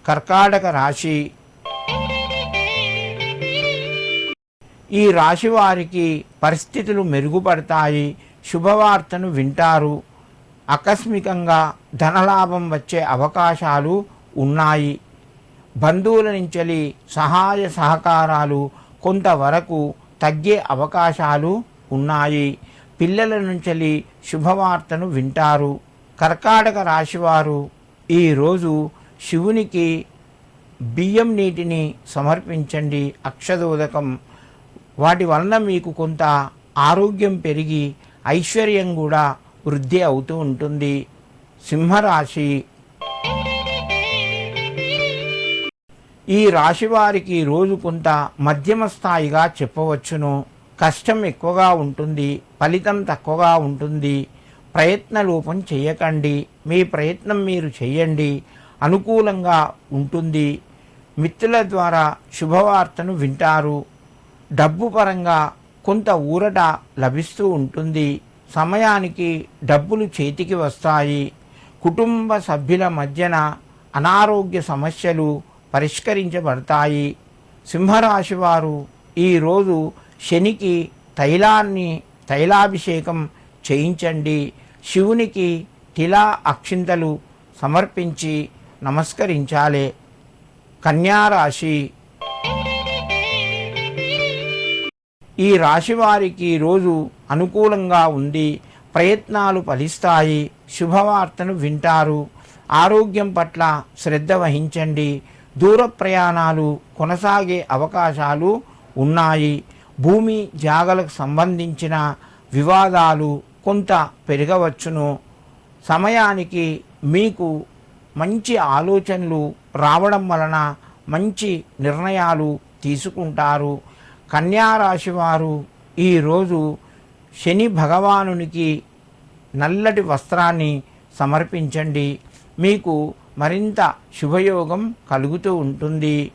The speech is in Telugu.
కర్కాటక రాశి. ఈ రాశి వారికి పరిస్థితులు మెరుగుపడతాయి. శుభవార్తను వింటారు. ఆకస్మికంగా ధనలాభం వచ్చే అవకాశాలు ఉన్నాయి. బంధువుల నుంచి సహాయ సహకారాలు కొంతవరకు తగ్గే అవకాశాలు ఉన్నాయి. పిల్లల నుంచి శుభవార్తను వింటారు. కర్కాటక రాశివారు ఈరోజు శివునికి బియ్యం నీటిని సమర్పించండి, అక్షదోదకం. వాటి వలన మీకు కొంత ఆరోగ్యం పెరిగి ఐశ్వర్యం కూడా వృద్ధి అవుతూ ఉంటుంది. సింహరాశి. ఈ రాశి వారికి రోజు కొంత మధ్యమ స్థాయిగా చెప్పవచ్చును. కష్టం ఎక్కువగా ఉంటుంది, ఫలితం తక్కువగా ఉంటుంది. ప్రయత్న లోపం చేయకండి. మీ ప్రయత్నం మీరు చేయండి, అనుకూలంగా ఉంటుంది. మిత్రుల ద్వారా శుభవార్తను వింటారు. డబ్బు పరంగా కొంత ఊరట లభిస్తూ ఉంటుంది. సమయానికి డబ్బులు చేతికి వస్తాయి. కుటుంబ సభ్యుల మధ్యన అనారోగ్య సమస్యలు పరిష్కరించబడతాయి. సింహరాశి వారు ఈరోజు శనికి తైలాభిషేకం చేయించండి. శివునికి తిలా అక్షింతలు సమర్పించి నమస్కరించాలి. కన్యారాశి. ఈ రాశి వారికి రోజు అనుకూలంగా ఉంది. ప్రయత్నాలు ఫలిస్తాయి. శుభవార్తను వింటారు. ఆరోగ్యం పట్ల శ్రద్ధ వహించండి. దూర ప్రయాణాలు కొనసాగే అవకాశాలు ఉన్నాయి. భూమి జాగలకు సంబంధించిన వివాదాలు కొంత పెరగవచ్చును. సమయానికి మీకు మంచి ఆలోచనలు రావడం వలన మంచి నిర్ణయాలు తీసుకుంటారు. కన్యారాశి వారు ఈరోజు శని భగవానునికి నల్లటి వస్త్రాన్ని సమర్పించండి. మీకు మరింత శుభయోగం కలుగుతూ ఉంటుంది.